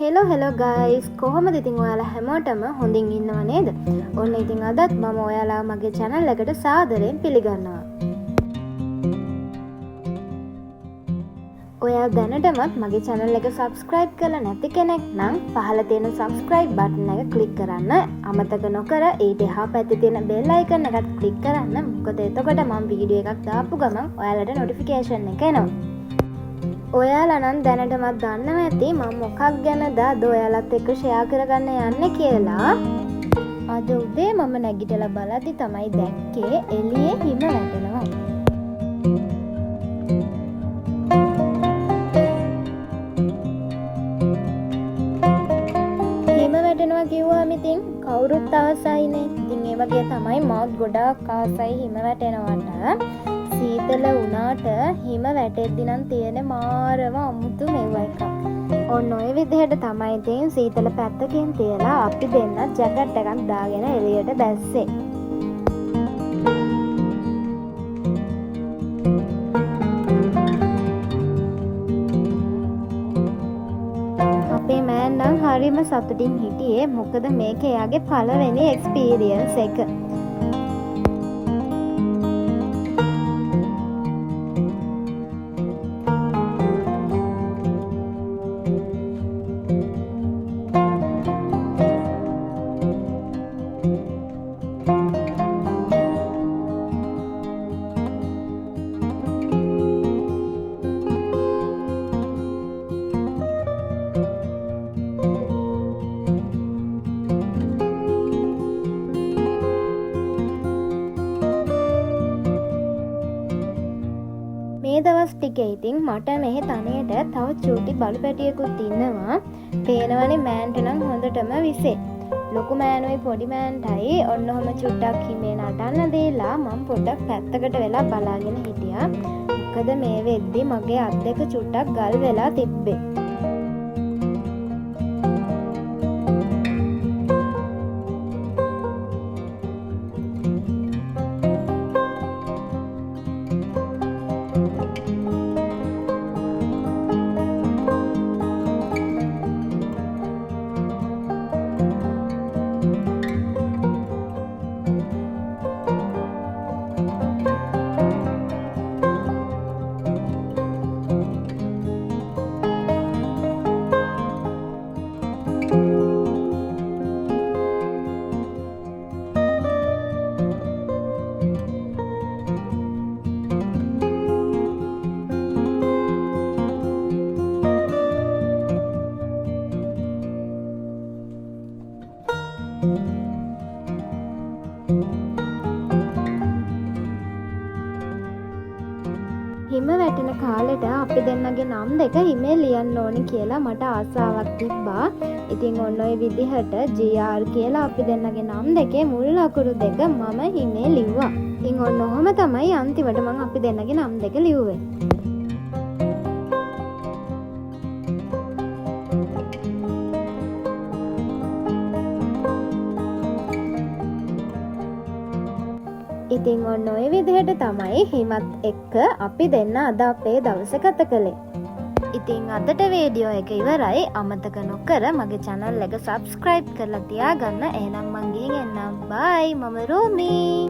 Hello guys, කොහොමද ඉතින් ඔයාලා හැමෝටම හොඳින් ඉන්නව නේද? ඔන්න ඉතින් අදත් මම ඔයාලා මගේ channel එකට සාදරයෙන් පිළිගන්නවා. ඔයා දැනටමත් මගේ channel එක subscribe කරලා නැති කෙනෙක් නම් පහළ තියෙන subscribe button එක click කරන්න. අමතක නොකර ඊට එහා පැත්තේ තියෙන bell icon එකත් click කරන්න. මොකද එතකොට මම වීඩියෝ එකක් දාපු ගමන් ඔයාලට notification එක එනවා. ඔයාලා නම් දැනටමත් දන්නවා ඇති මම මොකක් ගැනද අද ඔයාලත් එක්ක ෂෙයා කරගන්න යන්නේ කියලා. අද උදේ මම නැගිටලා බලද්දි තමයි දැක්කේ එළියේ හිම වැටෙනවා. හිම වැටෙනවා කිව්වම ඉතින් කවුරුත් අවසයිනේ. ඉතින් ඒ වගේ තමයි මවත් ගොඩාක් ආසයි හිම වැටෙනවට. සීතල වුණාට හිම වැටෙද්දි නම් තියෙන මාරම අමුතු මෙව එකක්. ඔන්න ඔය විදිහට තමයි ඉතින් සීතල පැත්තකින් තියලා අපි දෙන්නත් ජැකට් එකක් දාගෙන එළියට බැස්සේ. අපේ මෑන් නම් හරිම සතුටින් හිටියේ. මොකද මේක එයාගේ පළවෙනි එක්ස්පීරියන්ස් එක. මේ දවස් ටිකේ ඉතින් මට මෙහෙ තනියට තව චූටි බලු පැටියෙකුත් ඉන්නවා. පේනවනේ මෑන්ට නම් හොඳටම විසේ. ලොකු මෑනුයි පොඩි මෑන්ටයි ඔන්න ඔහම චුට්ටක් හිමේ නටන්න දීලා මම පොඩ්ඩක් පැත්තකට වෙලා බලාගෙන හිටියා. මොකද මේ වෙද්දි මගේ අත් දෙක චුට්ටක් ගල් වෙලා තිබ්බේ. හිම වැටෙන කාලෙට අපි දෙන්නගේ නම් දෙක හිමේ ලියන්න ඕනි කියලා මට ආසාවක් තිබ්බා. ඉතින් ඔන්න ඔය විදිහට GR කියලා අපි දෙන්නගේ නම් දෙකේ මුල් අකුරු දෙක මම හිමේ ලිව්වා. ඉතින් ඔන්න ඔහම තමයි අන්තිමට මම අපි දෙන්නගේ නම් දෙක ලිව්වේ. ඉතින් ඔන්න ඔය විදිහට තමයි හිමත් එක්ක අපි දෙන්න අද අපේ දවස ගත කළේ. ඉතින් අදට වීඩියෝ එක ඉවරයි. අමතක නොකර මගේ channel එක subscribe කරලා තියාගන්න. එහෙනම් මං ගිහින් එන්නම්. bye. මම රෝමි.